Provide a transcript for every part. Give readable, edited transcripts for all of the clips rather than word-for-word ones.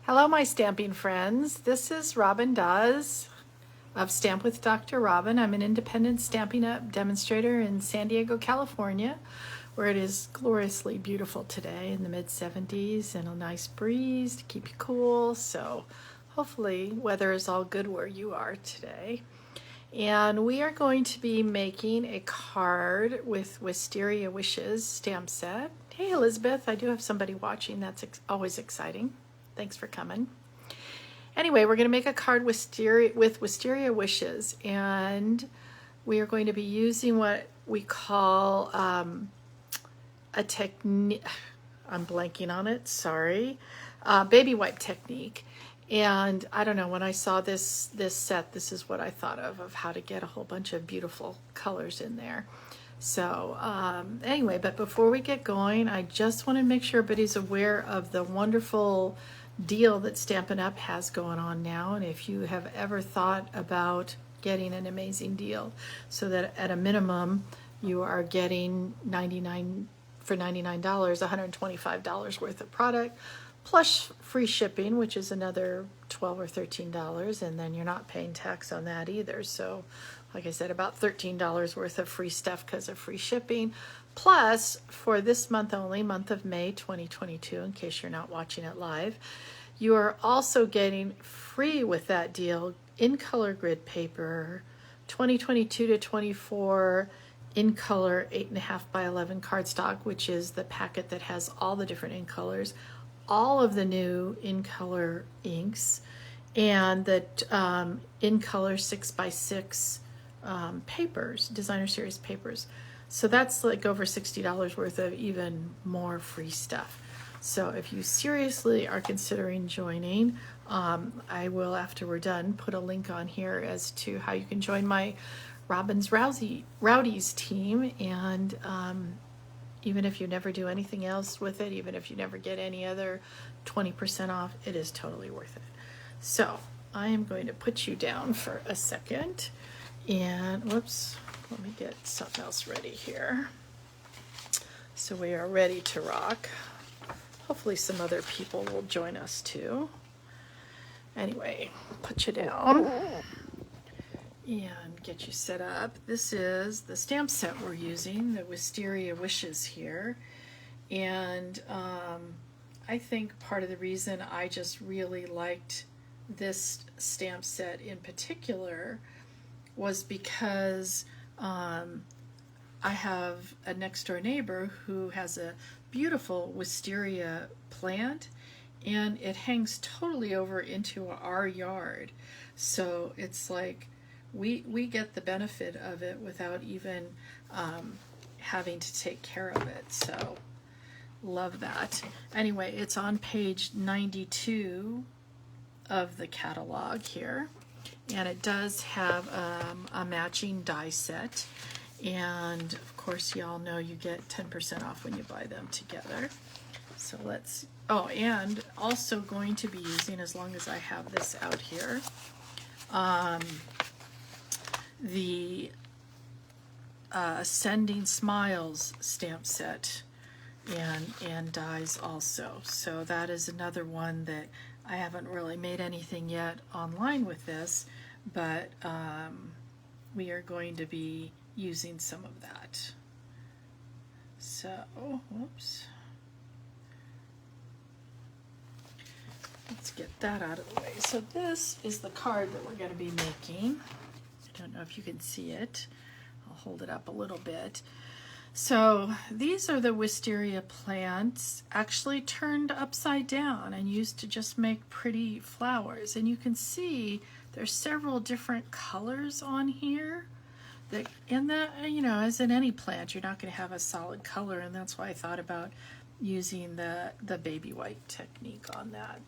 Hello, my stamping friends. This is Robin Dawes of Stamp with Dr. Robin. I'm an independent Stampin' Up demonstrator in San Diego, California, where it is gloriously beautiful today in the mid-70s and a nice breeze to keep you cool. So hopefully weather is all good where you are today. And we are going to be making a card with Wisteria Wishes stamp set. Hey, Elizabeth, I do have somebody watching. That's always exciting. Thanks for coming. Anyway, we're going to make a card with Wisteria Wishes, and we are going to be using what we call a technique. I'm blanking on it, sorry. Baby wipe technique. And I don't know, when I saw this set, this is what I thought of how to get a whole bunch of beautiful colors in there. So anyway, but before we get going, I just want to make sure everybody's aware of the wonderful deal that Stampin' Up has going on now. And if you have ever thought about getting an amazing deal, so that at a minimum you are getting $99 $125 worth of product plus free shipping, which is another $12 or $13, and then you're not paying tax on that either. So like I said, about $13 worth of free stuff because of free shipping. Plus, for this month only, month of May 2022, in case you're not watching it live, you are also getting free with that deal in color grid paper, 2022 to 24 in color 8.5 by 11 cardstock, which is the packet that has all the different in colors, all of the new in color inks, and the in color 6 by 6 papers, designer series papers. So that's like over $60 worth of even more free stuff. So if you seriously are considering joining, I will, after we're done, put a link on here as to how you can join my Robin's Rowdies team. And even if you never do anything else with it, even if you never get any other 20% off, it is totally worth it. So I am going to put you down for a second. And whoops, let me get something else ready here. So we are ready to rock. Hopefully some other people will join us too. Anyway, put you down and get you set up. This is the stamp set we're using, the Wisteria Wishes here. And I think part of the reason I just really liked this stamp set in particular was because I have a next door neighbor who has a beautiful wisteria plant, and it hangs totally over into our yard. So it's like we get the benefit of it without even having to take care of it. So love that. Anyway, it's on page 92 of the catalog here. And it does have a matching die set. And of course, y'all know you get 10% off when you buy them together. So let's, oh, and also going to be using, as long as I have this out here, the Sending Smiles stamp set and dies also. So that is another one that I haven't really made anything yet online with this, but we are going to be using some of that. So, whoops. Let's get that out of the way. So this is the card that we're going to be making. I don't know if you can see it. I'll hold it up a little bit. So these are the wisteria plants actually turned upside down and used to just make pretty flowers. And you can see there's several different colors on here. That in the, you know, as in any plant, you're not going to have a solid color, and that's why I thought about using the baby white technique on that.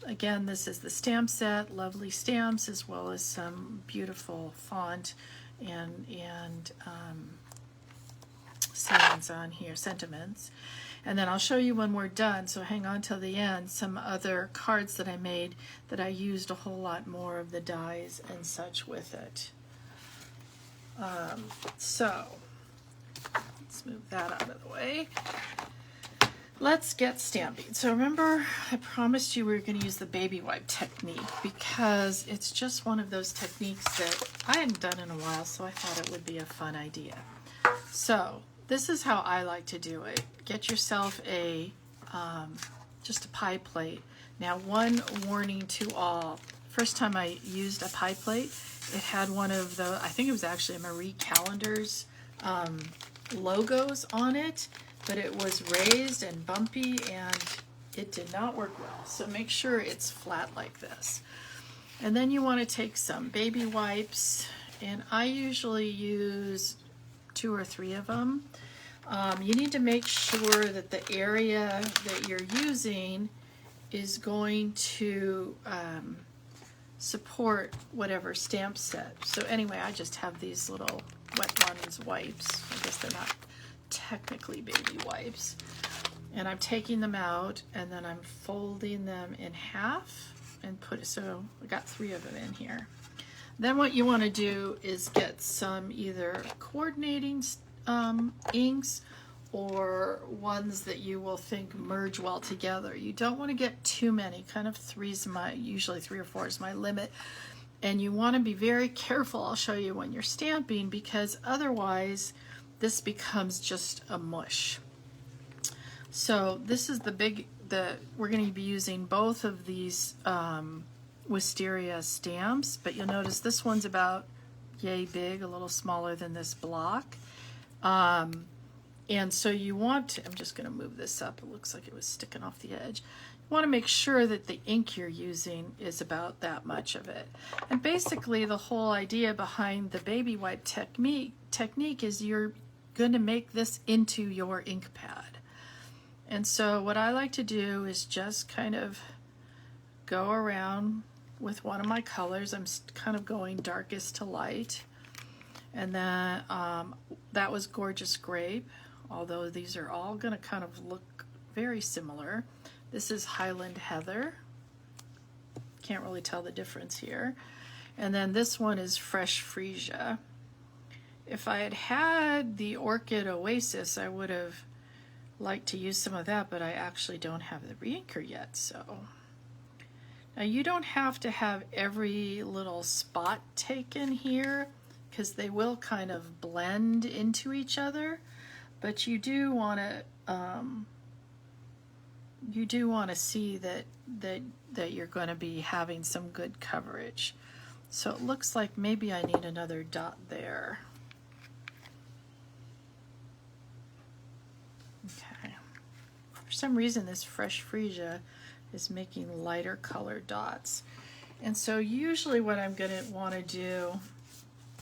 Again, this is the stamp set, lovely stamps, as well as some beautiful font and sayings on here, sentiments. And then I'll show you when we're done, so hang on till the end, some other cards that I made that I used a whole lot more of the dies and such with it. So let's move that out of the way. let's get stamping. So remember, I promised you we were going to use the baby wipe technique because it's just one of those techniques that I hadn't done in a while, so I thought it would be a fun idea. So this is how I like to do it. Get yourself a just a pie plate. Now, one warning to all. First time I used a pie plate, it had one of the, I think it was actually a Marie Callender's logos on it, but it was raised and bumpy and it did not work well. So make sure it's flat like this. And then you want to take some baby wipes, and I usually use 2 or 3 of them. You need to make sure that the area that you're using is going to support whatever stamp set. So anyway, I just have these little Wet Ones wipes. I guess they're not technically baby wipes. And I'm taking them out and then I'm folding them in half and so I got 3 of them in here. Then what you want to do is get some either coordinating inks or ones that you will think merge well together. You don't want to get too many, kind of usually 3 or 4 is my limit. And you want to be very careful, I'll show you when you're stamping, because otherwise this becomes just a mush. So this is we're going to be using both of these Wisteria stamps, but you'll notice this one's about yay big, a little smaller than this block. And so you want to, I'm just going to move this up, it looks like it was sticking off the edge. You want to make sure that the ink you're using is about that much of it. And basically the whole idea behind the baby wipe technique is you're going to make this into your ink pad. And so what I like to do is just kind of go around with one of my colors. I'm kind of going darkest to light. And then that was Gorgeous Grape, although these are all going to kind of look very similar. This is Highland Heather. Can't really tell the difference here. And then this one is Fresh Freesia. If I had had the Orchid Oasis, I would have liked to use some of that, but I actually don't have the reinker yet. So now you don't have to have every little spot taken here, because they will kind of blend into each other, but you do want to see that you're going to be having some good coverage. So it looks like maybe I need another dot there. Okay. For some reason this Fresh Freesia is making lighter colored dots. And so usually what I'm going to want to do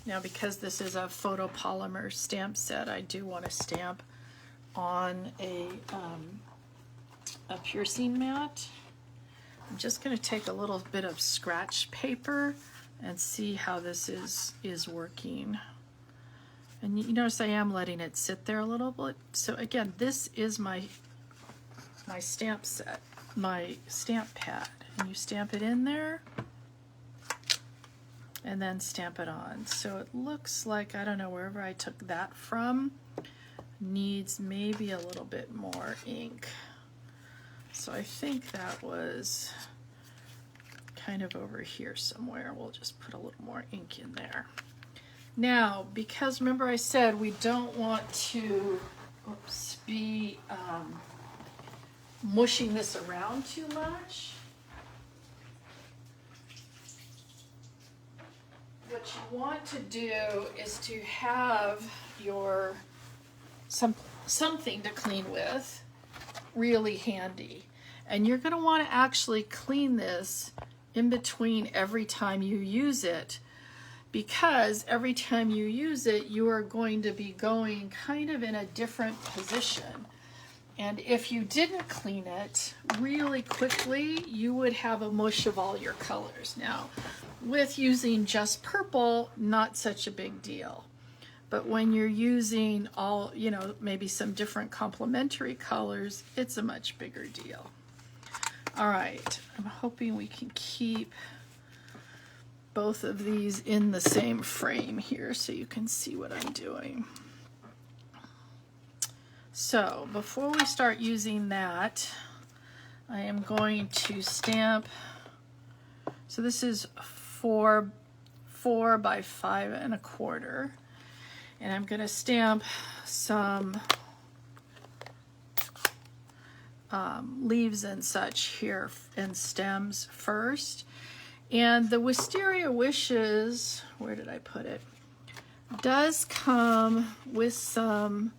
now, because this is a photopolymer stamp set, I do want to stamp on a piercing mat. I'm just going to take a little bit of scratch paper and see how this is working. And you notice I am letting it sit there a little bit. So again, this is my stamp set, my stamp pad. And you stamp it in there and then stamp it on. So it looks like, I don't know, wherever I took that from needs maybe a little bit more ink. So I think that was kind of over here somewhere. We'll just put a little more ink in there. Now, because remember I said we don't want to be mushing this around too much, what you want to do is to have your something to clean with really handy. And you're going to want to actually clean this in between every time you use it, because every time you use it, you are going to be going kind of in a different position. And if you didn't clean it really quickly, you would have a mush of all your colors. Now, with using just purple, not such a big deal. But when you're using all, you know, maybe some different complementary colors, it's a much bigger deal. All right, I'm hoping we can keep both of these in the same frame here so you can see what I'm doing. So before we start using that, I am going to stamp. So this is 4 by 5 1/4, and I'm going to stamp some leaves and such here and stems first. And the Wisteria Wishes, where did I put it, does come with some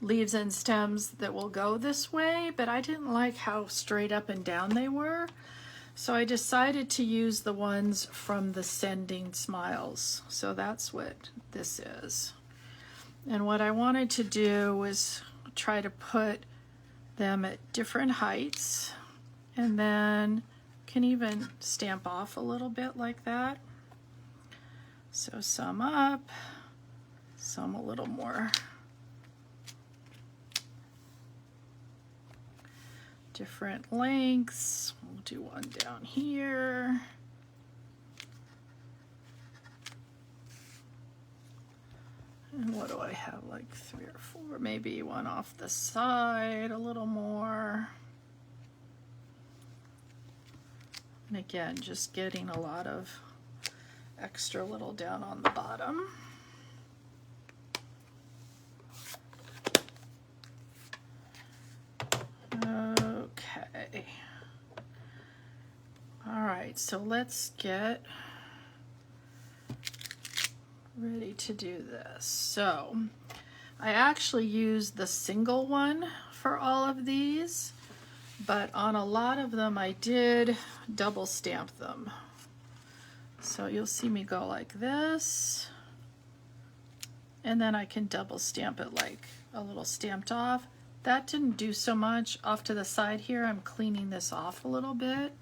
leaves and stems that will go this way, but I didn't like how straight up and down they were, so I decided to use the ones from the Sending Smiles. So that's what this is. And what I wanted to do was try to put them at different heights, and then can even stamp off a little bit like that. So some up, some a little more. Different lengths. We'll do one down here. And what do I have, like 3 or 4, maybe one off the side, a little more. And again, just getting a lot of extra little down on the bottom. Okay. All right, so let's get ready to do this. So I actually used the single one for all of these, but on a lot of them I did double stamp them. So you'll see me go like this, and then I can double stamp it like a little stamped off. That didn't do so much. Off to the side here, I'm cleaning this off a little bit.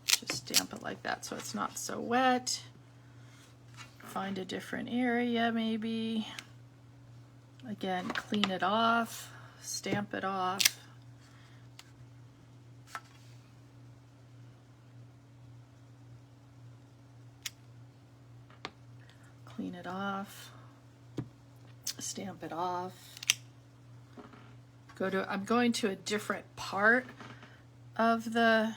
Just stamp it like that so it's not so wet. Find a different area maybe. Again, clean it off, stamp it off. Clean it off, stamp it off. I'm going to a different part of the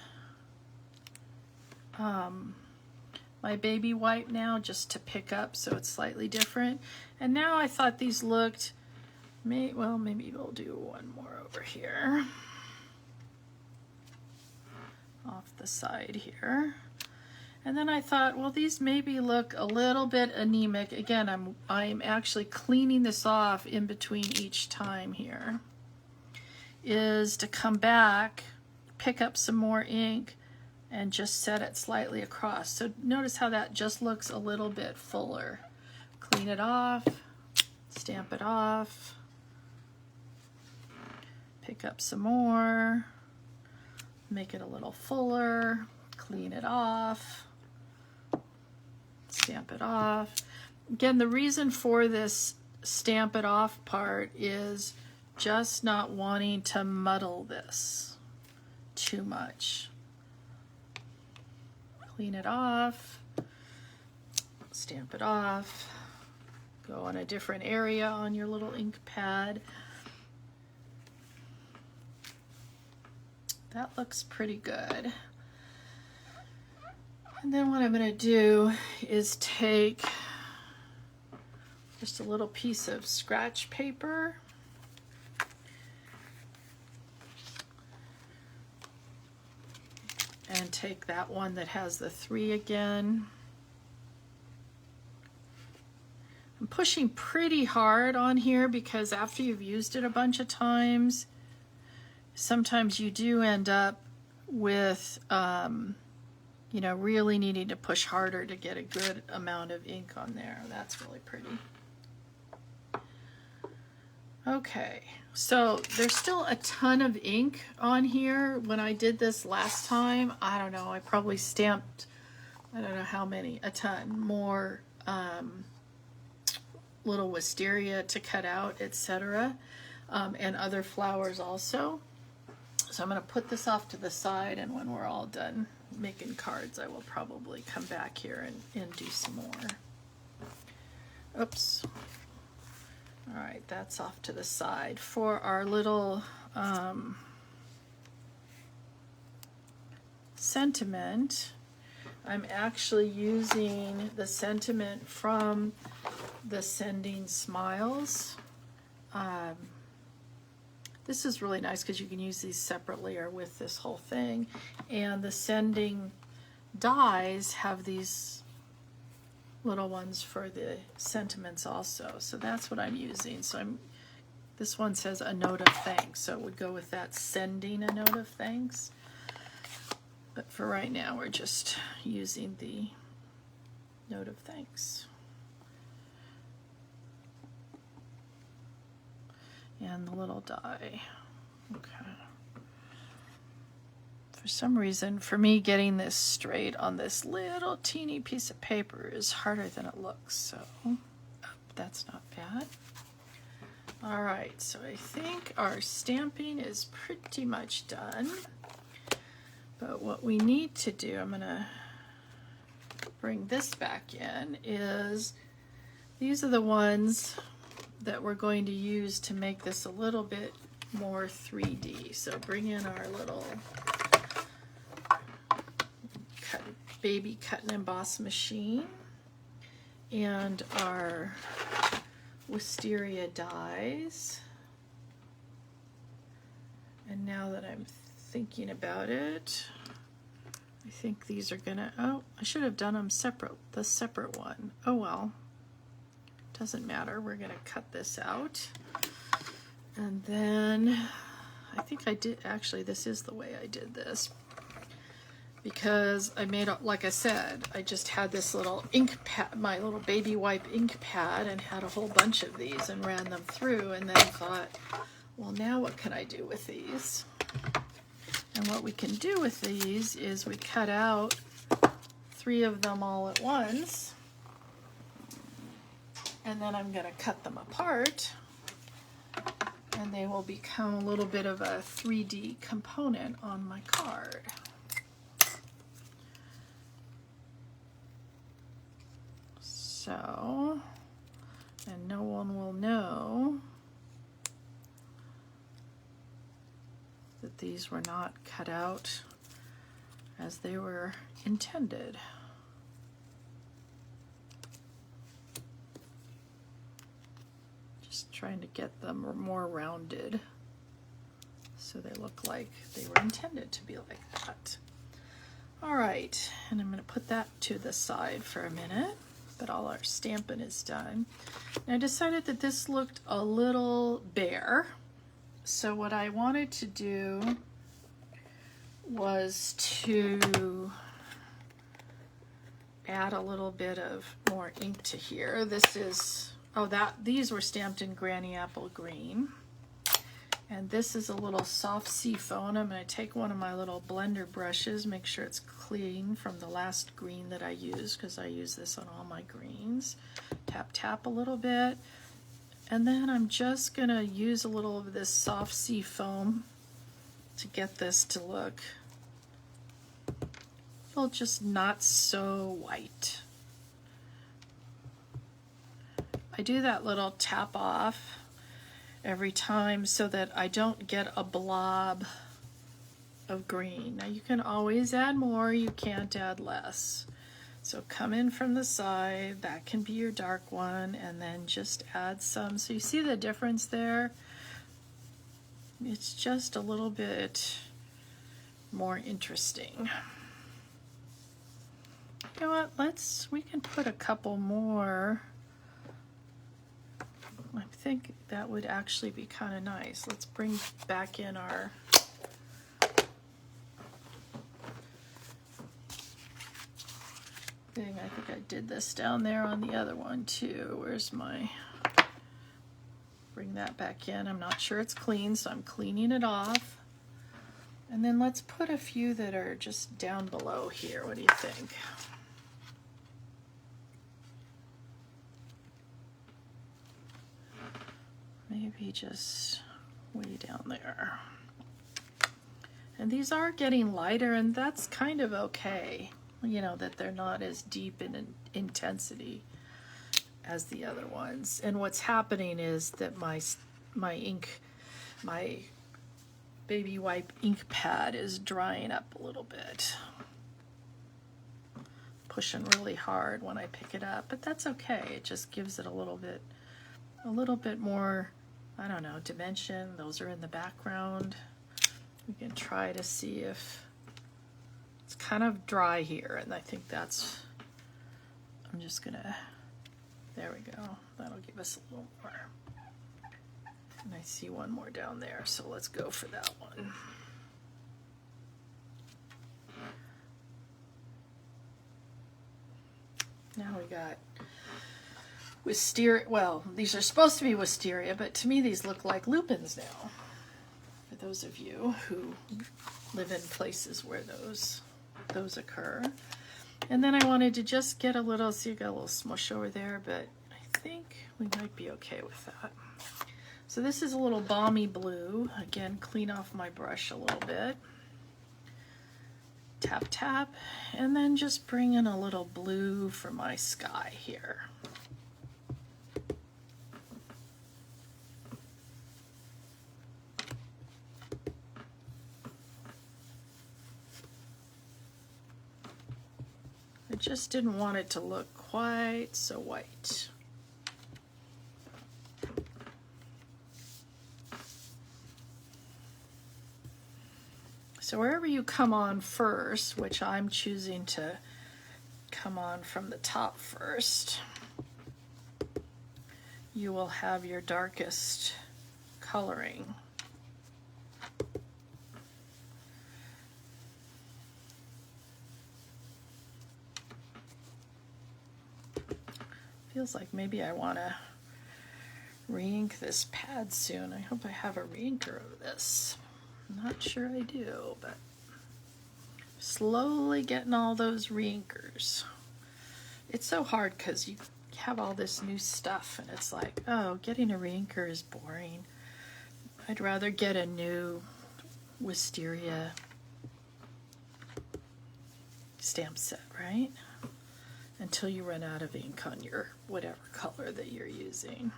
my baby wipe now, just to pick up so it's slightly different. And now I thought these looked, well, maybe we'll do one more over here off the side here. And then I thought, well, these maybe look a little bit anemic. Again, I'm actually cleaning this off in between each time here. Is to come back, pick up some more ink, and just set it slightly across. So notice how that just looks a little bit fuller. Clean it off, stamp it off, pick up some more, make it a little fuller, clean it off, stamp it off. Again, the reason for this stamp it off part is just not wanting to muddle this too much. Clean it off, stamp it off, go on a different area on your little ink pad. That looks pretty good. And then what I'm going to do is take just a little piece of scratch paper . And take that one that has the 3 again. I'm pushing pretty hard on here because after you've used it a bunch of times, sometimes you do end up with, you know, really needing to push harder to get a good amount of ink on there. That's really pretty. Okay, so there's still a ton of ink on here. When I did this last time, I don't know, I probably stamped, I don't know how many, a ton more little wisteria to cut out, etc. And other flowers also. So I'm going to put this off to the side, and when we're all done making cards, I will probably come back here and do some more. Oops. All right, that's off to the side. For our little sentiment, I'm actually using the sentiment from the Sending Smiles. This is really nice because you can use these separately or with this whole thing. And the Sending dies have these little ones for the sentiments also. So that's what I'm using. So this one says a note of thanks. So it would go with that, sending a note of thanks. But for right now, we're just using the note of thanks. And the little die. Okay. For some reason, for me, getting this straight on this little teeny piece of paper is harder than it looks. So, oh, that's not bad. All right, so I think our stamping is pretty much done. But what we need to do, I'm gonna bring this back in, is these are the ones that we're going to use to make this a little bit more 3D. So bring in our little baby cut and emboss machine and our Wisteria dies. And now that I'm thinking about it, I think these are gonna, oh, I should have done them separate, the separate one. Oh well, doesn't matter, we're gonna cut this out. And then I think I did, actually this is the way I did this, because I made, like I said, I just had this little ink pad, my little baby wipe ink pad, and had a whole bunch of these and ran them through, and then thought, well, now what can I do with these? And what we can do with these is we cut out 3 of them all at once, and then I'm going to cut them apart, and they will become a little bit of a 3D component on my card. So, and no one will know that these were not cut out as they were intended. Just trying to get them more rounded so they look like they were intended to be like that. All right, and I'm going to put that to the side for a minute. That all our stamping is done. And I decided that this looked a little bare. So what I wanted to do was to add a little bit of more ink to here. This is, oh, these were stamped in Granny Apple Green. And this is a little soft seafoam. I'm going to take one of my little blender brushes, make sure it's clean from the last green that I used, because I use this on all my greens. Tap, tap a little bit. And then I'm just going to use a little of this soft seafoam to get this to look, well, just not so white. I do that little tap off every time so that I don't get a blob of green. Now you can always add more, you can't add less. So come in from the side, that can be your dark one, and then just add some. So you see the difference there? It's just a little bit more interesting. You know what, we can put a couple more. I think that would actually be kind of nice. Let's bring back in our thing. I think I did this down there on the other one too. Where's my, bring that back in. I'm not sure it's clean, so I'm cleaning it off. And then let's put a few that are just down below here. What do you think? Maybe just way down there. And these are getting lighter, and that's kind of okay. You know, that they're not as deep in intensity as the other ones. And what's happening is that my ink, my baby wipe ink pad is drying up a little bit. Pushing really hard when I pick it up, but that's okay. It just gives it a little bit more, I don't know, dimension. Those are in the background. We can try to see if it's kind of dry here, and I think that's, I'm just gonna, there we go. That'll give us a little more. And I see one more down there, so let's go for that one. Now we got Wisteria. Well, these are supposed to be Wisteria, but to me these look like lupins now. For those of you who live in places where those occur. And then I wanted to just get a little, see, you got a little smush over there, but I think we might be okay with that. So this is a little balmy blue. Again, clean off my brush a little bit. Tap, tap, and then just bring in a little blue for my sky here. I just didn't want it to look quite so white. So wherever you come on first, which I'm choosing to come on from the top first, you will have your darkest coloring. Feels like maybe I want to re-ink this pad soon. I hope I have a re-inker of this. I'm not sure I do, but slowly getting all those re-inkers. It's so hard because you have all this new stuff and it's like, oh, getting a re-inker is boring. I'd rather get a new Wisteria stamp set, right? Until you run out of ink on your whatever color that you're using.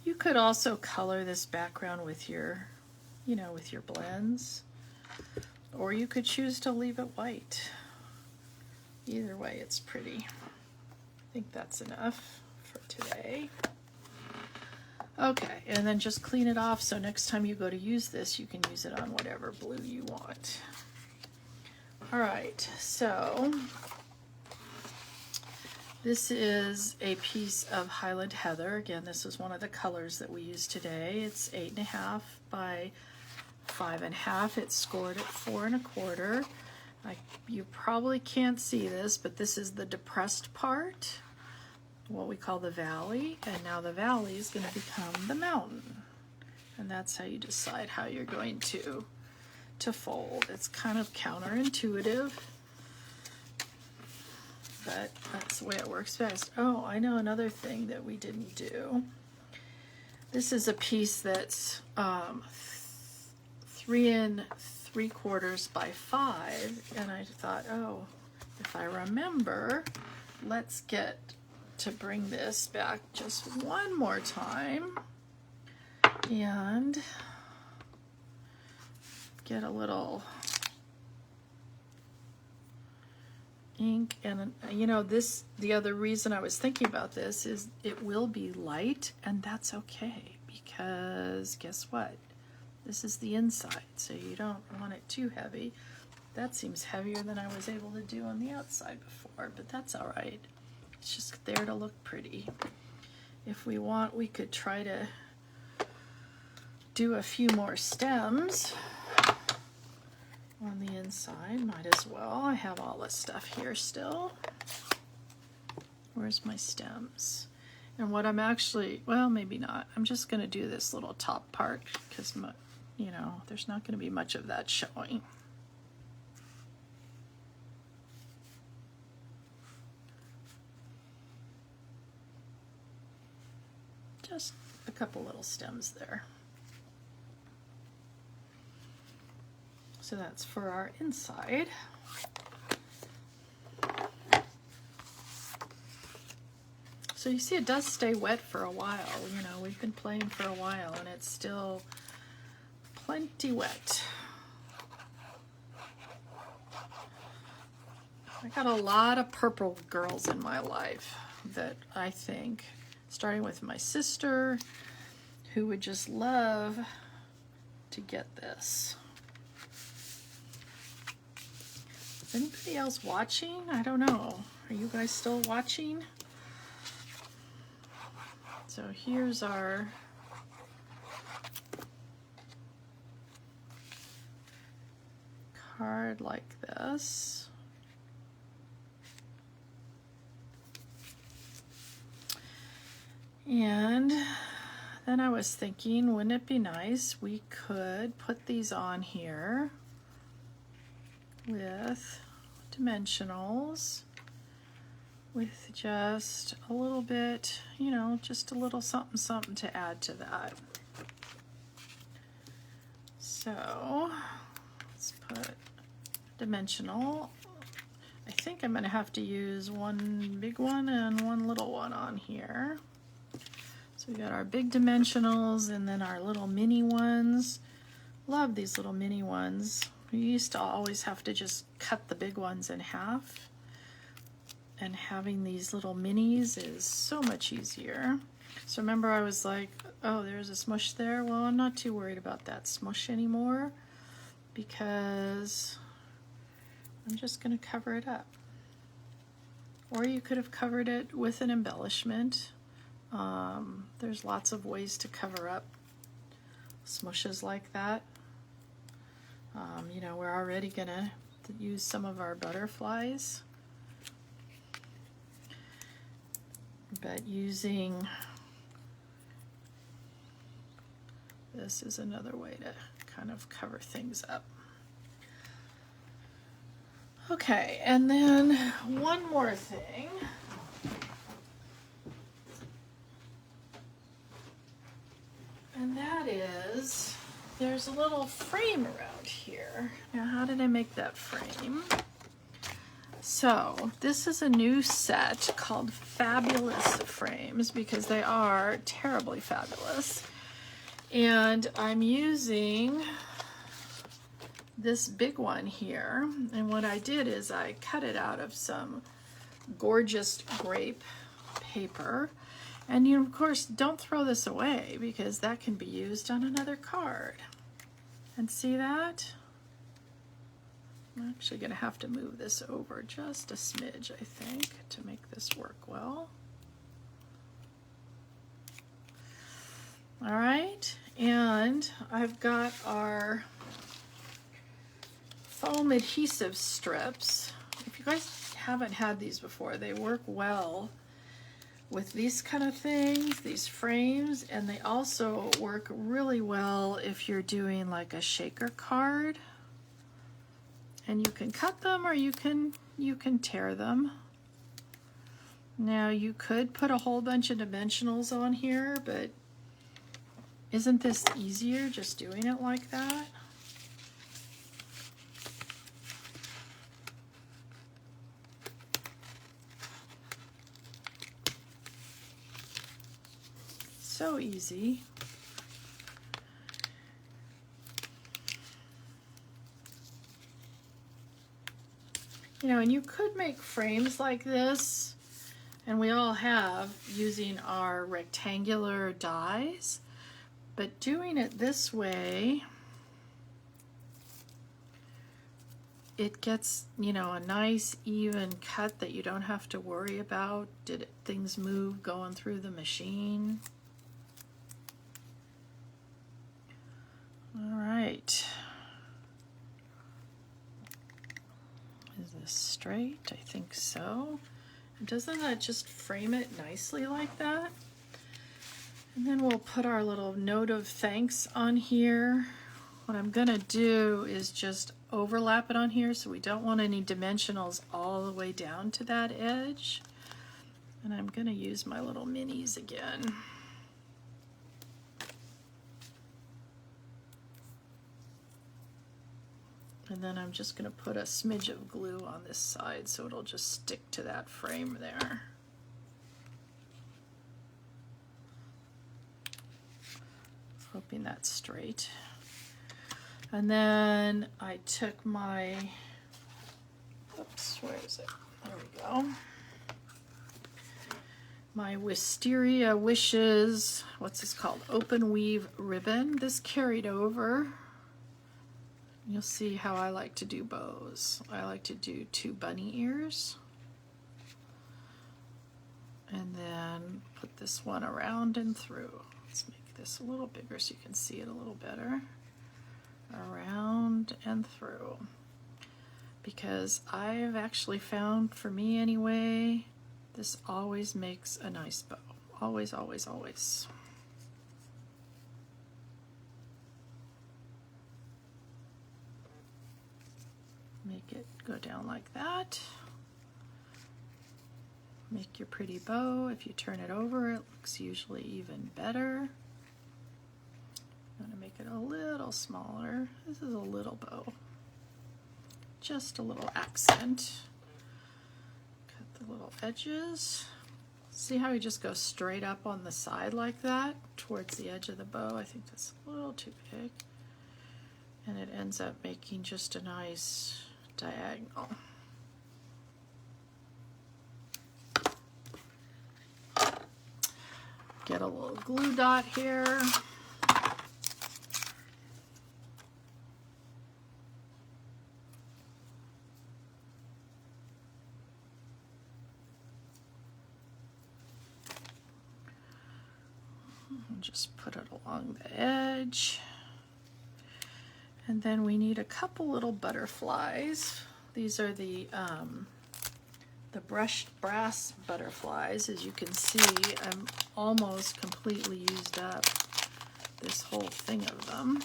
You could also color this background with your, with your blends, or you could choose to leave it white. Either way, it's pretty. I think that's enough for today. Okay, and then just clean it off so next time you go to use this, you can use it on whatever blue you want. All right, so this is a piece of Highland Heather. Again, this is one of the colors that we use today. It's 8.5 by 5.5. It's scored at 4 1/4. You probably can't see this, but this is the depressed part, what we call the valley, and now the valley is going to become the mountain. And that's how you decide how you're going to fold. It's kind of counterintuitive, but that's the way it works best. Oh, I know another thing that we didn't do. This is a piece that's 3 3/4 by 5, and I thought, oh, if I remember, let's get to bring this back just one more time and get a little ink. And this, the other reason I was thinking about this is it will be light, and that's okay, because guess what, this is the inside, so you don't want it too heavy. That seems heavier than I was able to do on the outside before, but that's all right. It's just there to look pretty. If we want, we could try to do a few more stems on the inside. Might as well. I have all this stuff here still. Where's my stems? And what I'm actually, well, maybe not. I'm just going to do this little top part because, there's not going to be much of that showing. Just a couple little stems there. So that's for our inside. So you see it does stay wet for a while. You know, we've been playing for a while and it's still plenty wet. I got a lot of purple girls in my life that I think, starting with my sister, who would just love to get this. Is anybody else watching? I don't know. Are you guys still watching? So here's our card like this. And then I was thinking, wouldn't it be nice? We could put these on here with dimensionals, with just a little bit, you know, just a little something something to add to that. So let's put dimensional. I think I'm going to have to use one big one and one little one on here. So we got our big dimensionals and then our little mini ones. Love these little mini ones. We used to always have to just cut the big ones in half. And having these little minis is so much easier. So remember I was like, oh, there's a smush there. Well, I'm not too worried about that smush anymore because I'm just going to cover it up. Or you could have covered it with an embellishment. There's lots of ways to cover up smushes like that. You know, we're already going to use some of our butterflies. But using this is another way to kind of cover things up. Okay, and then one more thing. And that is, there's a little frame around here. Now, how did I make that frame? So this is a new set called Fabulous Frames because they are terribly fabulous. And I'm using this big one here. And what I did is I cut it out of some gorgeous grape paper. And you, of course, don't throw this away because that can be used on another card. And see that? I'm actually going to have to move this over just a smidge, I think, to make this work well. All right, and I've got our foam adhesive strips. If you guys haven't had these before, they work well with these kind of things, these frames, and they also work really well if you're doing like a shaker card. And you can cut them or you can tear them. Now you could put a whole bunch of dimensionals on here, but isn't this easier just doing it like that? So easy. You know, and you could make frames like this, and we all have, using our rectangular dies, but doing it this way, it gets, you know, a nice even cut that you don't have to worry about. Did things move going through the machine? All right. Is this straight? I think so. And doesn't that just frame it nicely like that? And then we'll put our little note of thanks on here. What I'm gonna do is just overlap it on here, so we don't want any dimensionals all the way down to that edge. And I'm gonna use my little minis again. And then I'm just going to put a smidge of glue on this side so it'll just stick to that frame there. hoping that's straight. And then I took my, oops, where is it? There we go. My Wisteria Wishes, what's this called? Open weave ribbon. This carried over. You'll see how I like to do bows. I like to do 2 bunny ears. And then put this one around and through. Let's make this a little bigger so you can see it a little better. Around and through. Because I've actually found, for me anyway, this always makes a nice bow. Always, always, always. Make it go down like that. Make your pretty bow. If you turn it over, it looks usually even better. I'm going to make it a little smaller. This is a little bow. Just a little accent. Cut the little edges. See how we just go straight up on the side like that towards the edge of the bow? I think that's a little too big. And it ends up making just a nice diagonal. Get a little glue dot here. And just put it along the edge. And then we need a couple little butterflies. These are the brushed brass butterflies. As you can see, I'm almost completely used up this whole thing of them,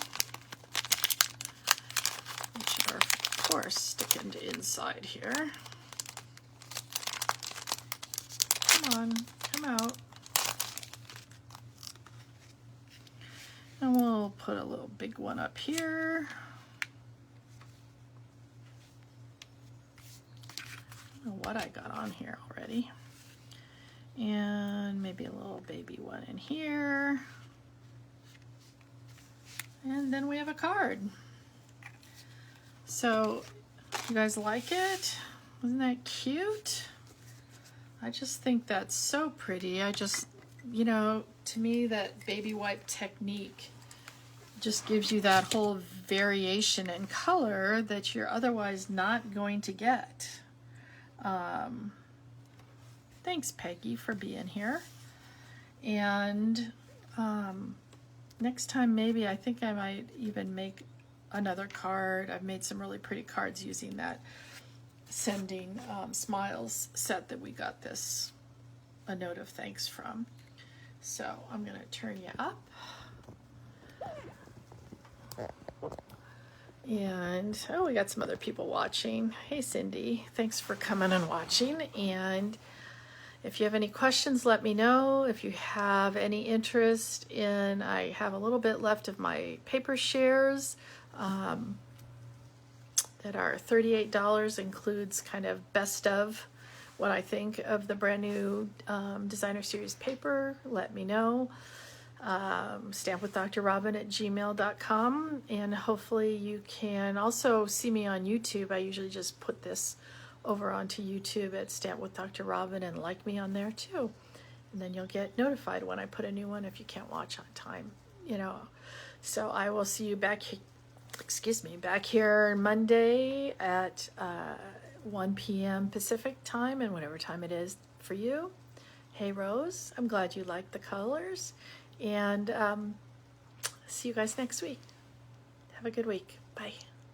which are, of course, sticking to inside here. Come on, come out. And we'll put a little big one up here. I don't know what I got on here already. And maybe a little baby one in here. And then we have a card. So, you guys like it? Isn't that cute? I just think that's so pretty. I just, you know, to me that baby wipe technique just gives you that whole variation in color that you're otherwise not going to get. Thanks, Peggy, for being here. And next time, maybe I think I might even make another card. I've made some really pretty cards using that Sending Smiles set that we got this a note of thanks from. So I'm going to turn you up. And, oh, we got some other people watching. Hey, Cindy, thanks for coming and watching. And if you have any questions, let me know. If you have any interest in, I have a little bit left of my paper shares that are $38, includes kind of best of what I think of the brand new Designer Series paper. Let me know. stampwithdrrobin@gmail.com, and hopefully you can also see me on YouTube. I usually just put this over onto YouTube at Stamp with Dr. Robin and like me on there too, and then you'll get notified when I put a new one if you can't watch on time, you know. So I will see you back here Monday at 1 p.m. Pacific time, and whatever time it is for you. Hey Rose, I'm glad you like the colors. And see you guys next week. Have a good week. Bye.